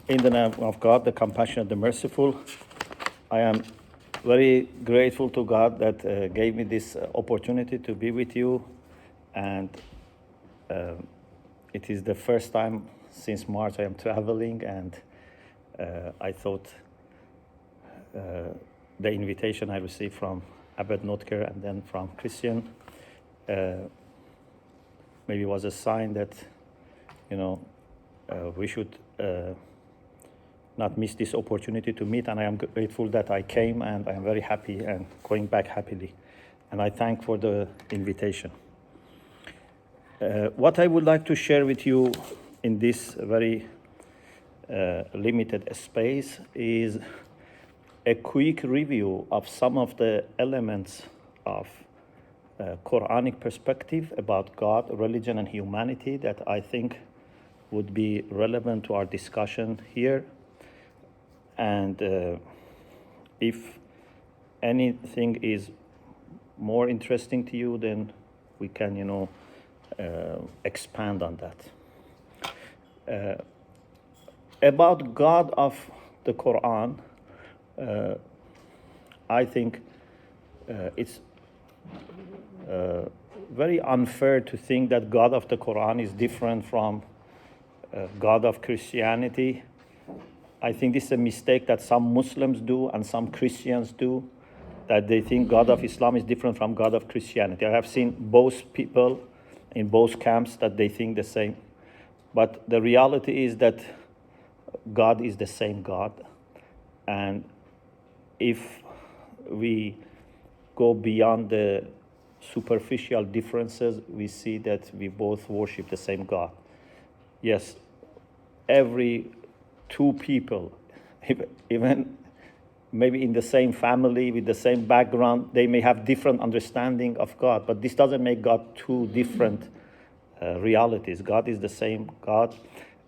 In the name of God, the compassionate, the merciful, I am very grateful to God that gave me this opportunity to be with you. And it is the first time since March I am traveling, and I thought the invitation I received from Abed Notker and then from Christian maybe was a sign that, we should not miss this opportunity to meet, and I am grateful that I came, and I am very happy and going back happily. And I thank for the invitation. What I would like to share with you in this very limited space is a quick review of some of the elements of Quranic perspective about God, religion, and humanity that I think would be relevant to our discussion here. And if anything is more interesting to you, then we can, expand on that. About God of the Quran, I think it's very unfair to think that God of the Quran is different from God of Christianity. I think this is a mistake that some Muslims do and some Christians do, that they think God of Islam is different from God of Christianity. I have seen both people in both camps that they think the same. But the reality is that God is the same God. And if we go beyond the superficial differences, we see that we both worship the same God. Yes, every two people, even maybe in the same family, with the same background, they may have different understanding of God, but this doesn't make God two different realities. God is the same God.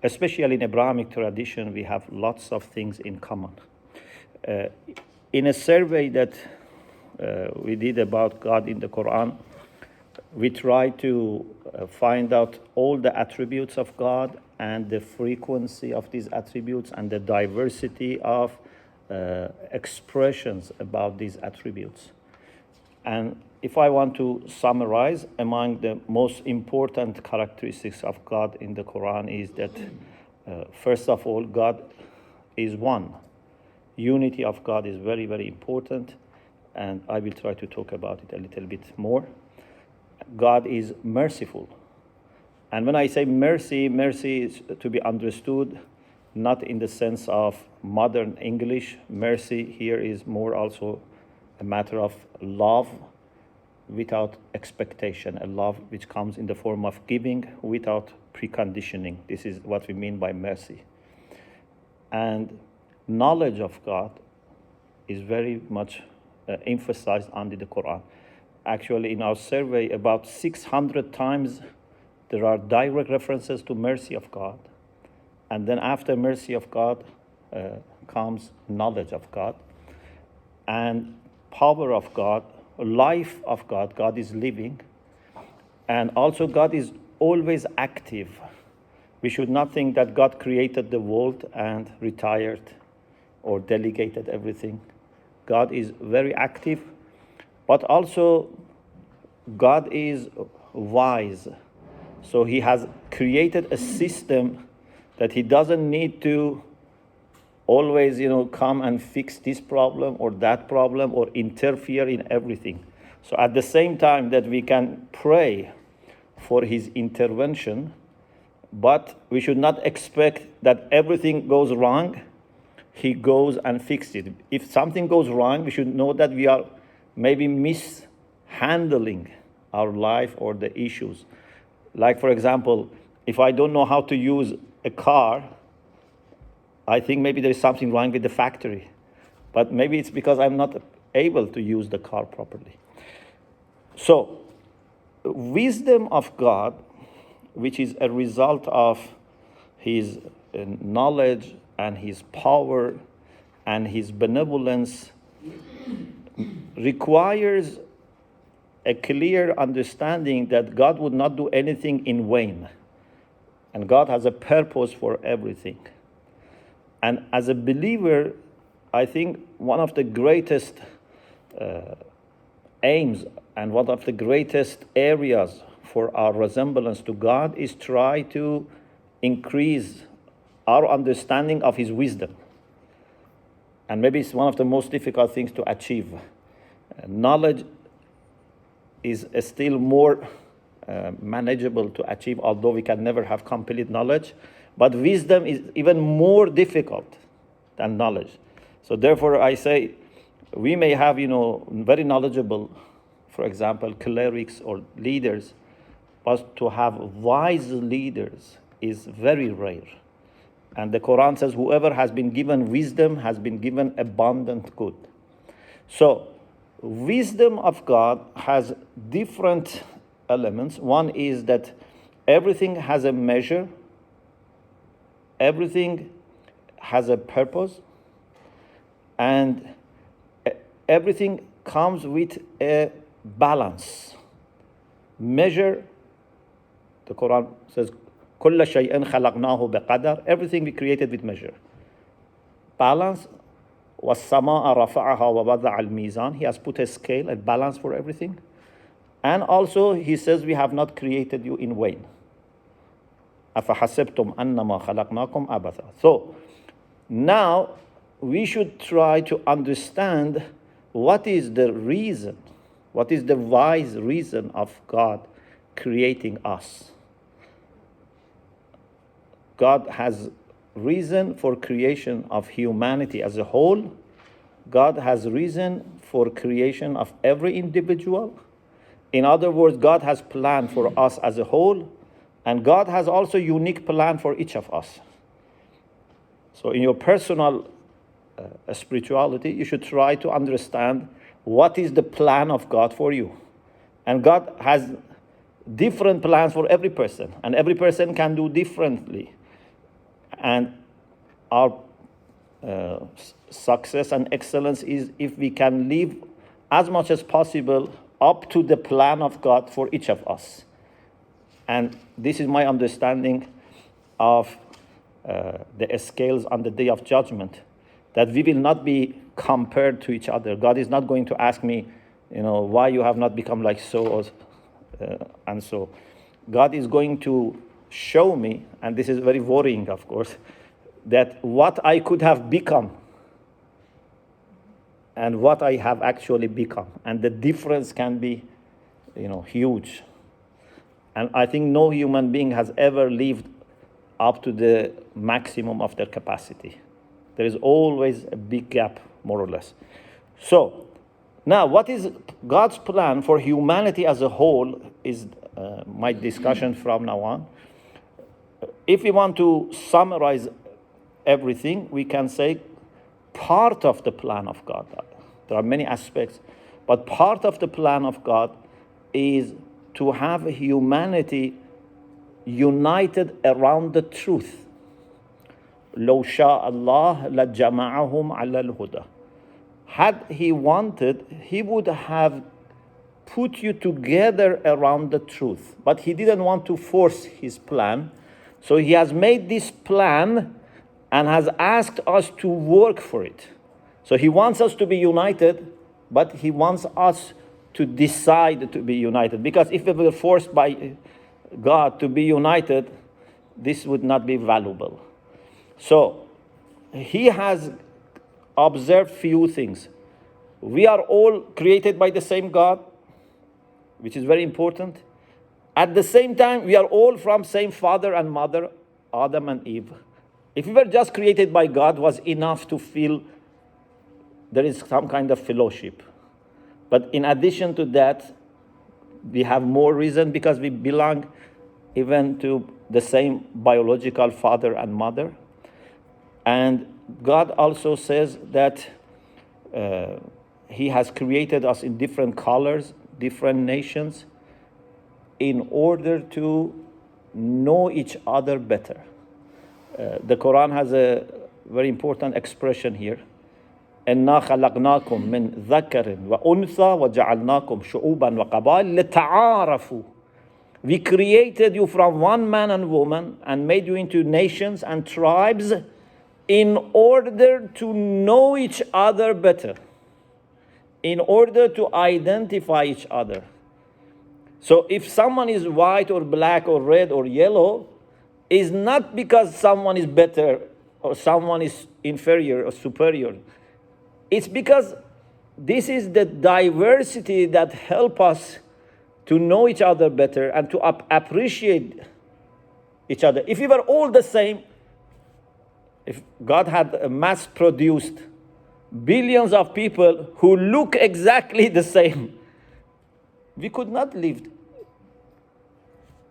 Especially in Abrahamic tradition, we have lots of things in common. In a survey that we did about God in the Quran, we tried to find out all the attributes of God and the frequency of these attributes and the diversity of expressions about these attributes. And if I want to summarize, among the most important characteristics of God in the Quran is that, first of all, God is one. Unity of God is very, very important, and I will try to talk about it a little bit more. God is merciful. And when I say mercy, mercy is to be understood not in the sense of modern English. Mercy here is more also a matter of love without expectation, a love which comes in the form of giving without preconditioning. This is what we mean by mercy. And knowledge of God is very much emphasized under the Quran. Actually, in our survey, about 600 times there are direct references to mercy of God. And then after mercy of God comes knowledge of God and power of God, life of God. God is living. And also God is always active. We should not think that God created the world and retired or delegated everything. God is very active, but also God is wise. So he has created a system that he doesn't need to always, come and fix this problem or that problem or interfere in everything. So at the same time that we can pray for his intervention, but we should not expect that everything goes wrong, he goes and fixes it. If something goes wrong, we should know that we are maybe mishandling our life or the issues. Like, for example, if I don't know how to use a car, I think maybe there is something wrong with the factory. But maybe it's because I'm not able to use the car properly. So, wisdom of God, which is a result of his knowledge and his power and his benevolence, requires a clear understanding that God would not do anything in vain. And God has a purpose for everything. And as a believer, I think one of the greatest aims and one of the greatest areas for our resemblance to God is try to increase our understanding of His wisdom. And maybe it's one of the most difficult things to achieve. Knowledge is still more manageable to achieve, although we can never have complete knowledge. But wisdom is even more difficult than knowledge. So therefore I say, we may have, very knowledgeable, for example, clerics or leaders, but to have wise leaders is very rare. And the Quran says, whoever has been given wisdom has been given abundant good. So, wisdom of God has different elements. One is that everything has a measure, everything has a purpose, and everything comes with a balance. Measure, the Quran says, كُلَّ شَيْءٍ خَلَقْنَاهُ بِقَدَرٍ. Everything we created with measure. Balance, وَالسَّمَاءَ رَفَعَهَا وَوَضَعَ الْمِيزَانَ. He has put a scale, a balance for everything. And also, He says, we have not created you in vain. أَفَحَسِبْتُمْ أَنَّمَا خَلَقْنَاكُمْ أَبَثًا. So, now, we should try to understand what is the reason, what is the wise reason of God creating us. God has reason for creation of humanity as a whole. God has reason for creation of every individual. In other words, God has planned for us as a whole, and God has also unique plan for each of us. So in your personal spirituality, you should try to understand what is the plan of God for you. And God has different plans for every person, and every person can do differently. And our success and excellence is if we can live as much as possible up to the plan of God for each of us. And this is my understanding of the scales on the day of judgment, that we will not be compared to each other. God is not going to ask me, why you have not become like so and so. God is going to show me, and this is very worrying, of course, that what I could have become and what I have actually become. And the difference can be, huge. And I think no human being has ever lived up to the maximum of their capacity. There is always a big gap, more or less. So, now what is God's plan for humanity as a whole is my discussion from now on. If we want to summarize everything, we can say part of the plan of God. There are many aspects, but part of the plan of God is to have humanity united around the truth. لو شاء الله لجمعهم على الهدى. Had He wanted, He would have put you together around the truth. But He didn't want to force His plan. So He has made this plan and has asked us to work for it. So He wants us to be united, but He wants us to decide to be united. Because if we were forced by God to be united, this would not be valuable. So He has observed few things. We are all created by the same God, which is very important. At the same time, we are all from same father and mother, Adam and Eve. If we were just created by God, was enough to feel there is some kind of fellowship. But in addition to that, we have more reason because we belong even to the same biological father and mother. And God also says that He has created us in different colors, different nations, in order to know each other better. The Quran has a very important expression here. إِنَّا خَلَقْنَاكُم مِّن ذَكَرٍ وَأُنْثَى وَجَعَلْنَاكُمْ شُعُوبًا وَقَبَائِلَ لِتَعَارَفُوا. We created you from one man and woman and made you into nations and tribes in order to know each other better, in order to identify each other. So if someone is white or black or red or yellow, is not because someone is better or someone is inferior or superior. It's because this is the diversity that help us to know each other better and to appreciate each other. If we were all the same, if God had mass-produced billions of people who look exactly the same, we could not live.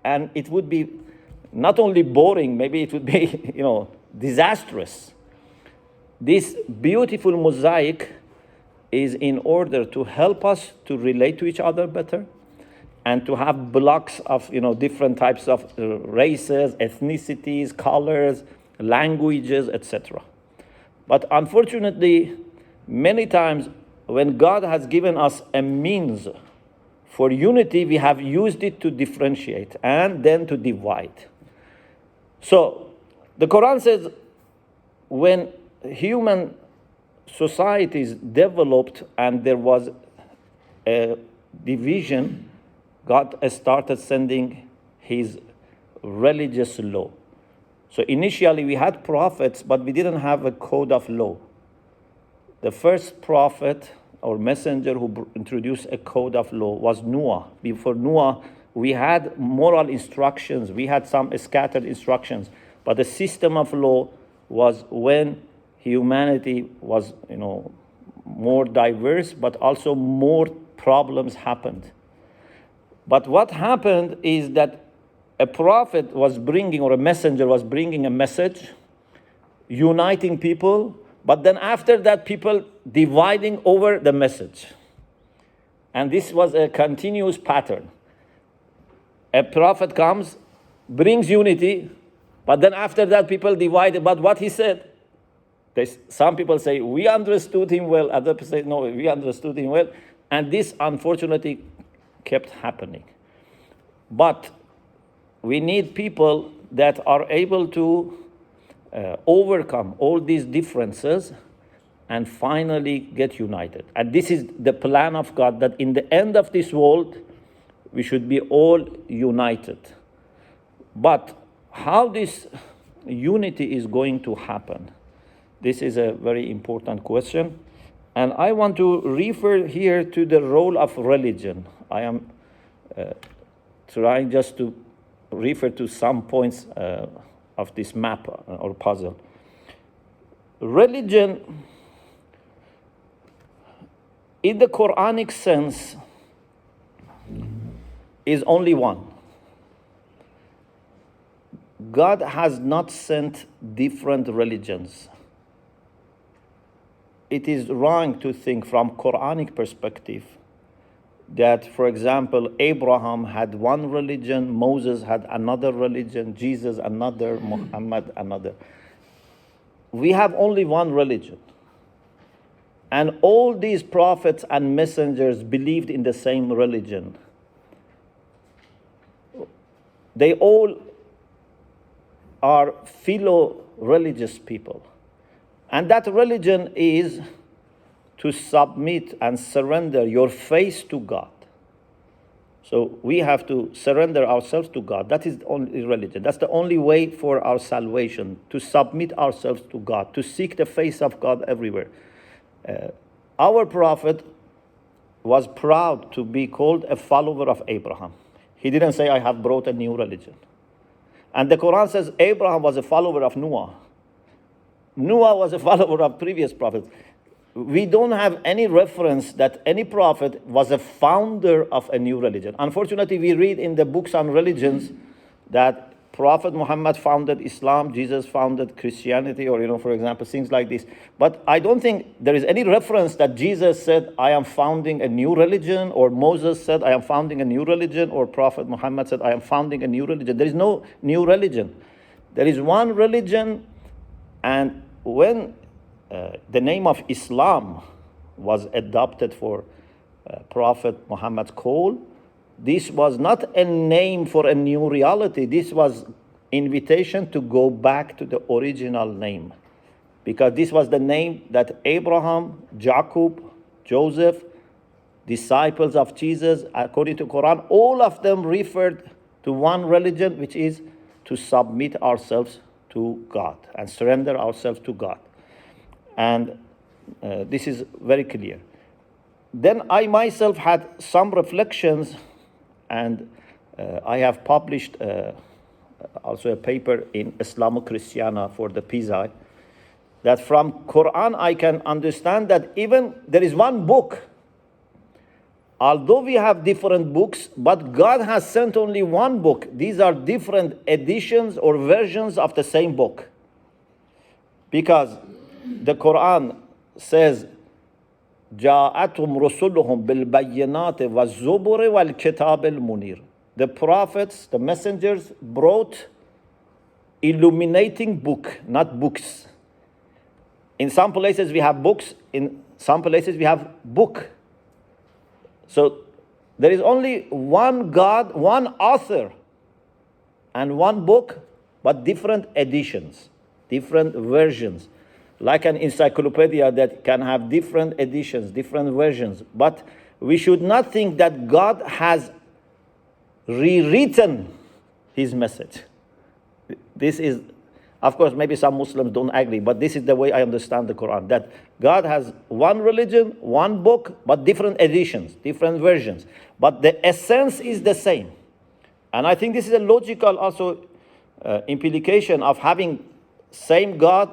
And it would be not only boring, maybe it would be, disastrous. This beautiful mosaic is in order to help us to relate to each other better and to have blocks of, different types of races, ethnicities, colors, languages, etc. But unfortunately, many times when God has given us a means for unity, we have used it to differentiate and then to divide. So the Quran says when human societies developed and there was a division, God started sending his religious law. So initially we had prophets, but we didn't have a code of law. The first prophet or messenger who introduced a code of law was Noah. Before Noah, we had moral instructions, we had some scattered instructions, but the system of law was when humanity was, more diverse, but also more problems happened. But what happened is that a prophet was bringing, or a messenger was bringing a message, uniting people, but then after that, people dividing over the message. And this was a continuous pattern. A prophet comes, brings unity, but then after that, people divide about what he said. Some people say, we understood him well. Others say, no, we understood him well. And this, unfortunately, kept happening. But we need people that are able to overcome all these differences and finally get united. And this is the plan of God, that in the end of this world, we should be all united. But how this unity is going to happen? This is a very important question. And I want to refer here to the role of religion. I am trying just to refer to some points of this map or puzzle. Religion, in the Quranic sense, is only one. God has not sent different religions. It is wrong to think from Quranic perspective that, for example, Abraham had one religion, Moses had another religion, Jesus another, Muhammad another. We have only one religion. And all these prophets and messengers believed in the same religion. They all are philo-religious people. And that religion is to submit and surrender your faith to God. So we have to surrender ourselves to God. That is the only religion. That's the only way for our salvation, to submit ourselves to God, to seek the face of God everywhere. Our prophet was proud to be called a follower of Abraham. He didn't say, I have brought a new religion. And the Quran says Abraham was a follower of Noah. Noah was a follower of previous prophets. We don't have any reference that any prophet was a founder of a new religion. Unfortunately, we read in the books on religions that Prophet Muhammad founded Islam, Jesus founded Christianity, or, for example, things like this. But I don't think there is any reference that Jesus said, I am founding a new religion, or Moses said, I am founding a new religion, or Prophet Muhammad said, I am founding a new religion. There is no new religion. There is one religion, and when the name of Islam was adopted for Prophet Muhammad's call, this was not a name for a new reality. This was invitation to go back to the original name. because this was the name that Abraham, Jacob, Joseph, disciples of Jesus, according to Quran, all of them referred to one religion, which is to submit ourselves to God and surrender ourselves to God. And this is very clear. Then I myself had some reflections, and I have published also a paper in Islamo-Christiana for the PISA, that from Quran I can understand that even there is one book. Although we have different books, but God has sent only one book. These are different editions or versions of the same book. Because the Quran says, جاءتهم رسلهم بالبينات والزبر والكتاب المنير. The prophets, the messengers brought illuminating book, not books. In some places we have books, in some places we have book. So there is only one God, one author, and one book, but different editions, different versions. Like an encyclopedia that can have different editions, different versions. But we should not think that God has rewritten his message. This is, of course, maybe some Muslims don't agree, but this is the way I understand the Quran, that God has one religion, one book, but different editions, different versions. But the essence is the same. And I think this is a logical also implication of having same God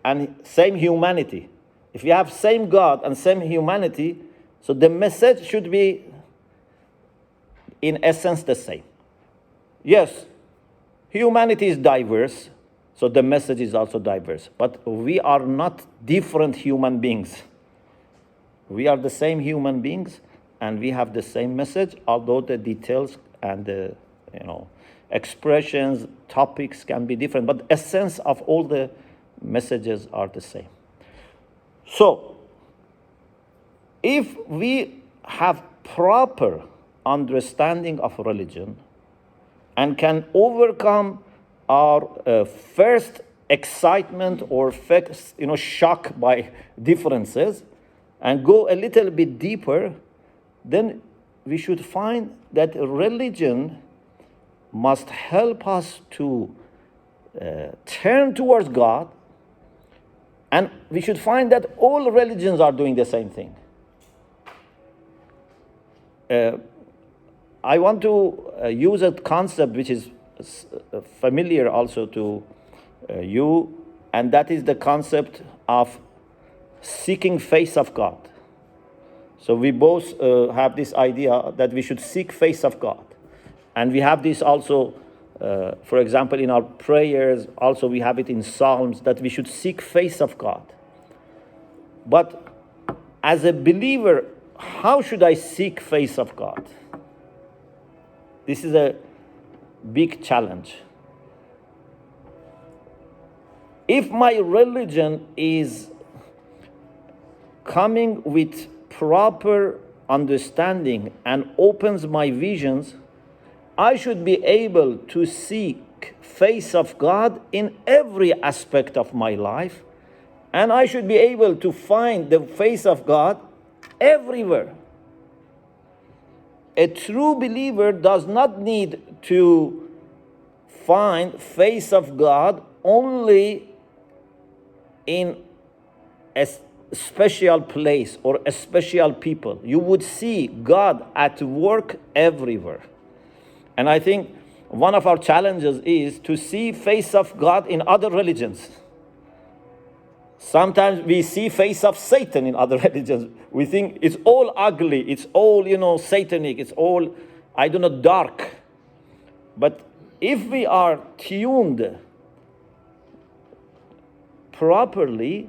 and same humanity. If you have same God and same humanity, so the message should be in essence the same. Yes, humanity is diverse, so the message is also diverse. But we are not different human beings. We are the same human beings, and we have the same message, although the details and the expressions, topics can be different, but the essence of all the messages are the same. So, if we have proper understanding of religion and can overcome our first excitement or first, shock by differences and go a little bit deeper, then we should find that religion must help us to turn towards God, and we should find that all religions are doing the same thing. I want to use a concept which is familiar also to you, and that is the concept of seeking face of God. So we both have this idea that we should seek face of God. And we have this also, for example, in our prayers, also we have it in Psalms, that we should seek face of God. But as a believer, how should I seek face of God? This is a big challenge. If my religion is coming with proper understanding and opens my visions, I should be able to seek face of God in every aspect of my life, and I should be able to find the face of God everywhere. A true believer does not need to find face of God only in a special place or a special people. You would see God at work everywhere. And I think one of our challenges is to see face of God in other religions. Sometimes we see face of Satan in other religions. We think it's all ugly, it's all, satanic, it's all, dark. But if we are tuned properly,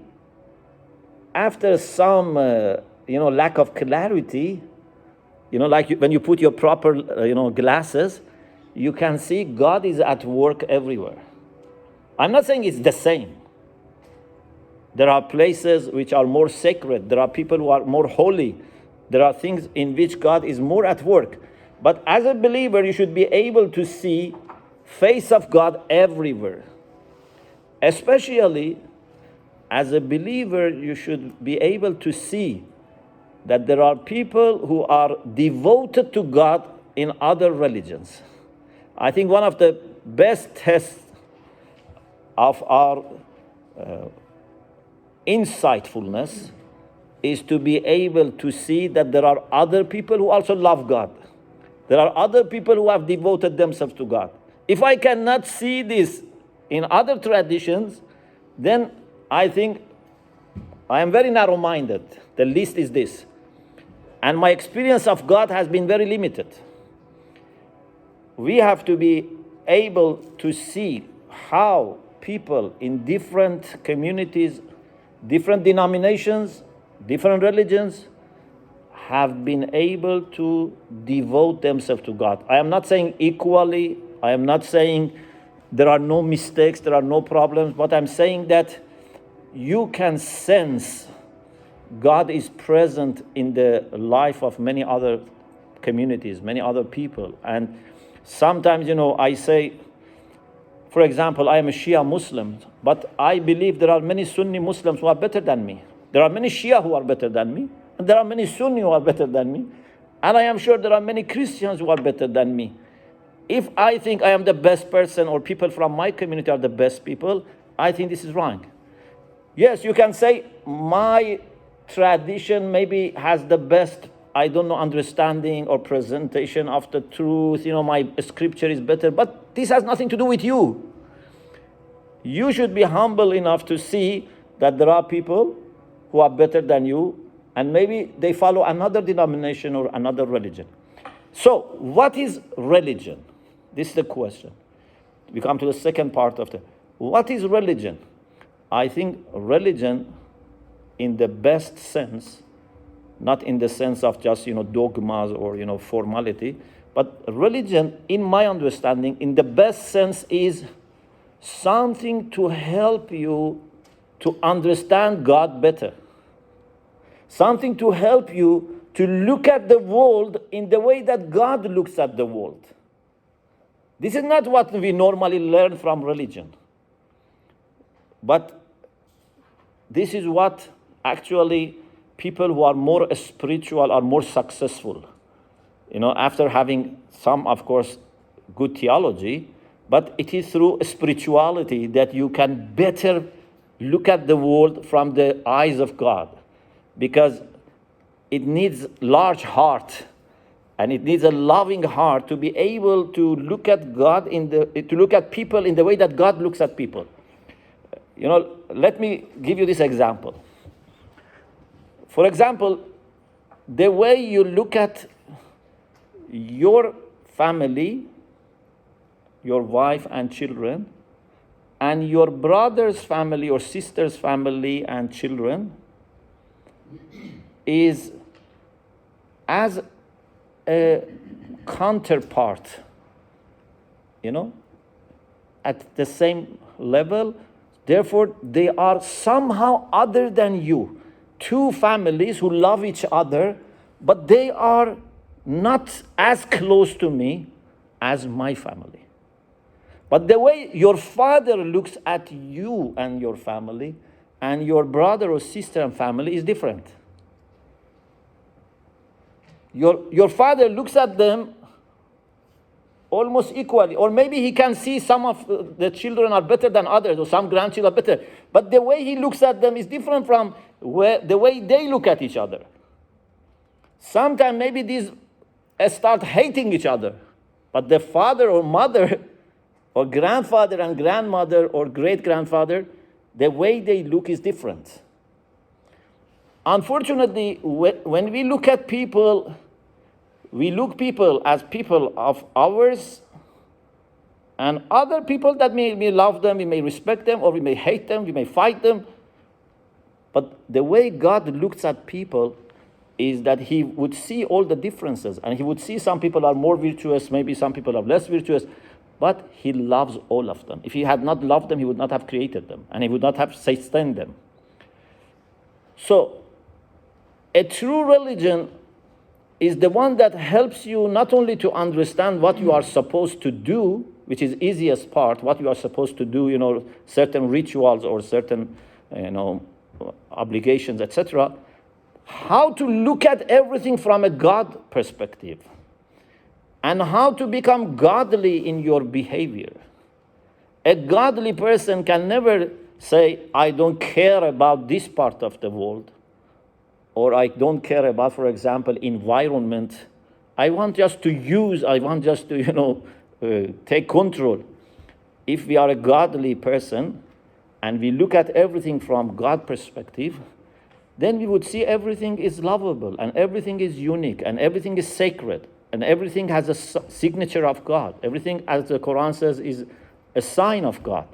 after some, lack of clarity, like when you put your proper, glasses, you can see God is at work everywhere. I'm not saying it's the same. There are places which are more sacred. There are people who are more holy. There are things in which God is more at work. But as a believer, you should be able to see face of God everywhere. Especially as a believer, you should be able to see that there are people who are devoted to God in other religions. I think one of the best tests of our insightfulness is to be able to see that there are other people who also love God. There are other people who have devoted themselves to God. If I cannot see this in other traditions, then I think I am very narrow-minded. The list is this. And my experience of God has been very limited. We have to be able to see how people in different communities, different denominations, different religions have been able to devote themselves to God. I am not saying equally. I am not saying there are no mistakes, there are no problems, but I'm saying that you can sense God is present in the life of many other communities, many other people. And sometimes, I say, for example, I am a Shia Muslim, but I believe there are many Sunni Muslims who are better than me. There are many Shia who are better than me, and there are many Sunni who are better than me. And I am sure there are many Christians who are better than me. If I think I am the best person or people from my community are the best people, I think this is wrong. Yes, you can say my tradition maybe has the best, understanding or presentation of the truth. My scripture is better, but this has nothing to do with you. You should be humble enough to see that there are people who are better than you, and maybe they follow another denomination or another religion. So, what is religion? This is the question. We come to the second part of what is religion? I think religion, in the best sense, not in the sense of just, dogmas or, formality, but religion, in my understanding, in the best sense, is something to help you to understand God better. Something to help you to look at the world in the way that God looks at the world. This is not what we normally learn from religion. But this is what actually people who are more spiritual are more successful. After having some, of course, good theology, but it is through spirituality that you can better look at the world from the eyes of God. Because it needs large heart, and it needs a loving heart to be able to look at God to look at people in the way that God looks at people. Let me give you this example. For example, the way you look at your family, your wife and children, and your brother's family or sister's family and children is as a counterpart, at the same level. Therefore, they are somehow other than you. Two families who love each other, but they are not as close to me as my family. But the way your father looks at you and your family, and your brother or sister and family is different. Your father looks at them almost equally, or maybe he can see some of the children are better than others, or some grandchildren are better. But the way he looks at them is different from the way they look at each other. Sometimes maybe these start hating each other, but the father or mother, or grandfather and grandmother, or great-grandfather, the way they look is different. Unfortunately, when we look at people, we look people as people of ours, and other people that may love them, we may respect them, or we may hate them, we may fight them. But the way God looks at people is that he would see all the differences, and he would see some people are more virtuous, maybe some people are less virtuous, but he loves all of them. If he had not loved them, he would not have created them, and he would not have sustained them. So, a true religion is the one that helps you not only to understand what you are supposed to do, which is easiest part, what you are supposed to do, certain rituals or certain obligations, etc. How to look at everything from a God perspective, and how to become godly in your behavior. A godly person can never say, I don't care about this part of the world, or I don't care about, for example, environment. I want just to take control. If we are a godly person and we look at everything from God perspective, then we would see everything is lovable and everything is unique and everything is sacred and everything has a signature of God. Everything, as the Quran says, is a sign of God.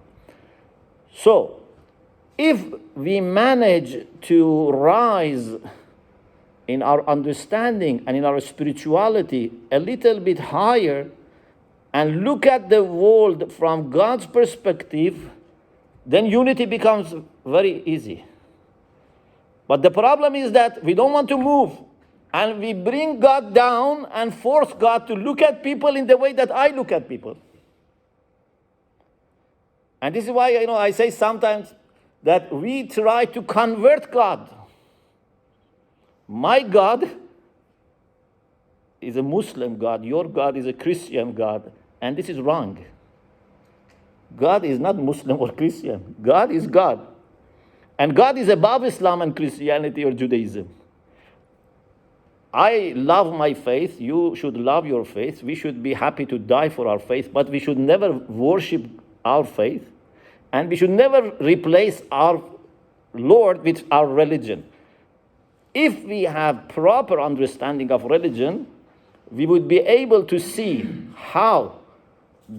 So, if we manage to rise in our understanding and in our spirituality a little bit higher and look at the world from God's perspective, then unity becomes very easy. But the problem is that we don't want to move, and we bring God down and force God to look at people in the way that I look at people. And this is why I say sometimes that we try to convert God. My God is a Muslim God, your God is a Christian God, and this is wrong. God is not Muslim or Christian. God is God. And God is above Islam and Christianity or Judaism. I love my faith. You should love your faith. We should be happy to die for our faith, but we should never worship our faith. And we should never replace our Lord with our religion. If we have proper understanding of religion, we would be able to see how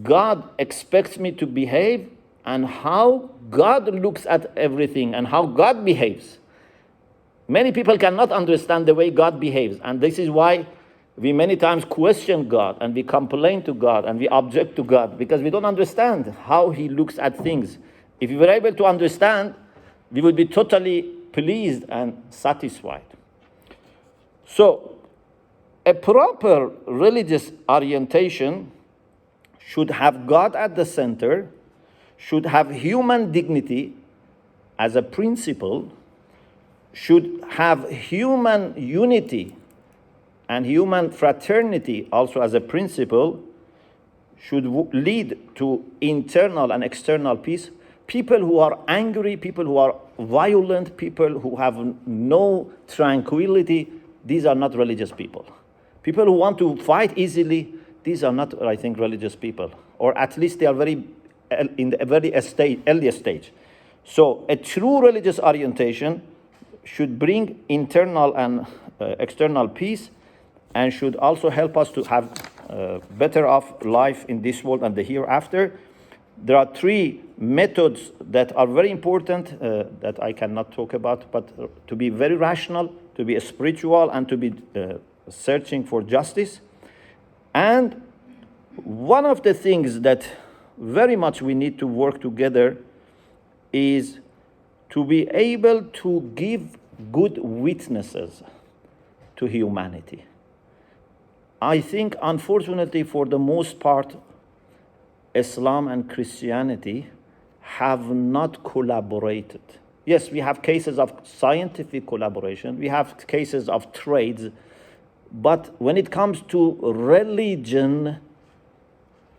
God expects me to behave and how God looks at everything and how God behaves. Many people cannot understand the way God behaves, and this is why we many times question God and we complain to God and we object to God, because we don't understand how He looks at things. If we were able to understand, we would be totally pleased and satisfied. So, a proper religious orientation should have God at the center, should have human dignity as a principle, should have human unity and human fraternity also as a principle, should lead to internal and external peace. People who are angry, people who are violent, people who have no tranquility, these are not religious people. People who want to fight easily, these are not, I think, religious people. Or at least they are in a very early stage. So a true religious orientation should bring internal and external peace, and should also help us to have better off life in this world and the hereafter. There are three methods that are very important that I cannot talk about, but to be very rational, to be spiritual, and to be searching for justice. And one of the things that very much we need to work together is to be able to give good witnesses to humanity. I think, unfortunately, for the most part, Islam and Christianity have not collaborated. Yes, we have cases of scientific collaboration, we have cases of trades, but when it comes to religion,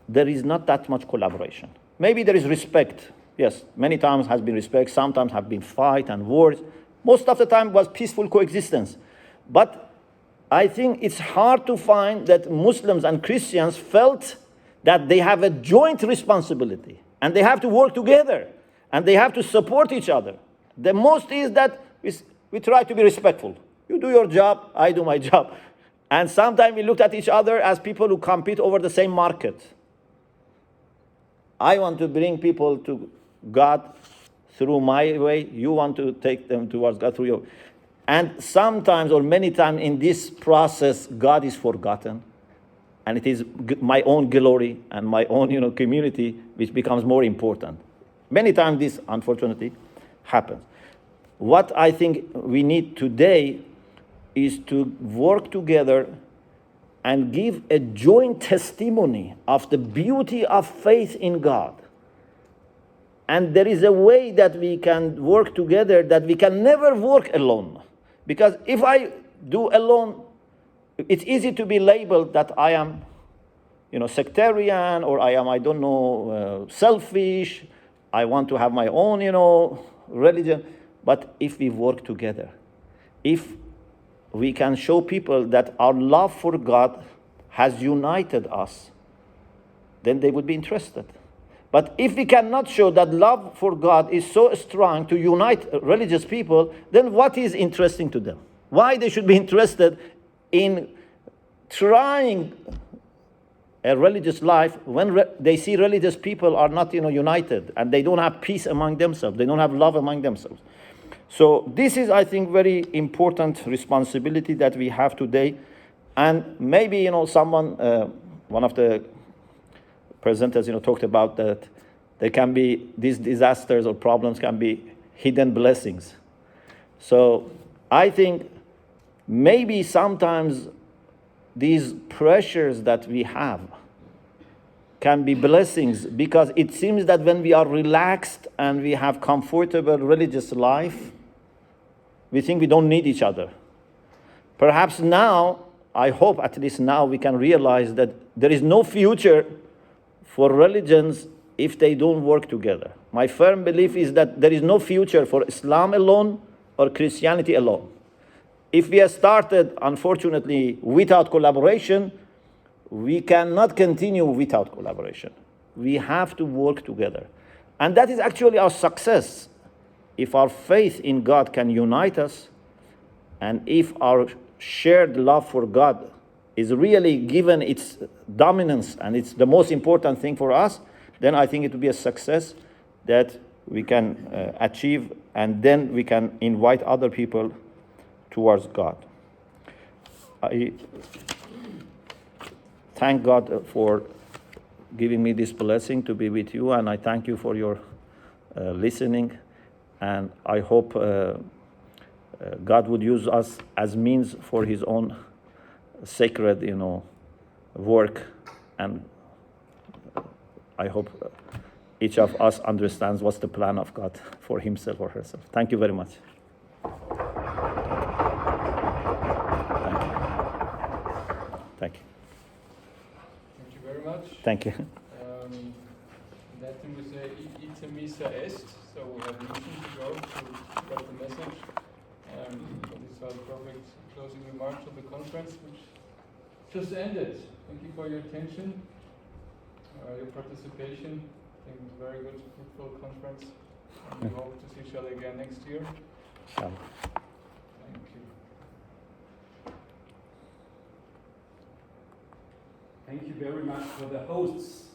there is not that much collaboration. Maybe there is respect. Yes, many times has been respect, sometimes have been fight and wars. Most of the time was peaceful coexistence. But I think it's hard to find that Muslims and Christians felt that they have a joint responsibility and they have to work together and they have to support each other. The most is that we try to be respectful. You do your job, I do my job. And sometimes we looked at each other as people who compete over the same market. I want to bring people to God through my way. You want to take them towards God through your. And sometimes, or many times in this process, God is forgotten. And it is my own glory and my own community which becomes more important. Many times this, unfortunately, happens. What I think we need today is to work together and give a joint testimony of the beauty of faith in God And there is a way that we can work together that we can never work alone. Because if I do alone, it's easy to be labeled that I am, sectarian, or I am, selfish. I want to have my own, religion. But if we work together, if we can show people that our love for God has united us, then they would be interested. But if we cannot show that love for God is so strong to unite religious people, then what is interesting to them? Why they should be interested in trying a religious life when they see religious people are not, united, and they don't have peace among themselves, they don't have love among themselves. So this is, I think, very important responsibility that we have today. And maybe, someone, one of the presenters, talked about that there can be, these disasters or problems can be hidden blessings. So I think maybe sometimes these pressures that we have can be blessings, because it seems that when we are relaxed and we have comfortable religious life, we think we don't need each other. Perhaps now, I hope at least now, we can realize that there is no future for religions if they don't work together. My firm belief is that there is no future for Islam alone or Christianity alone. If we have started, unfortunately, without collaboration, we cannot continue without collaboration. We have to work together. And that is actually our success. If our faith in God can unite us, and if our shared love for God is really given its dominance, and it's the most important thing for us, then I think it will be a success that we can achieve, and then we can invite other people towards God. I thank God for giving me this blessing to be with you, and I thank you for your listening, and I hope God would use us as means for his own sacred, work, and I hope each of us understands what's the plan of God for himself or herself. Thank you very much. Thank you. Thank you very much. Thank you. In Latin we say ite missa est, so we have a mission to go to spread the message. These are perfect closing remarks of the conference, which just ended. Thank you for your attention, your participation. I think it was a very good, fruitful conference, and we hope to see each other again next year. Thank you. Thank you very much for the hosts.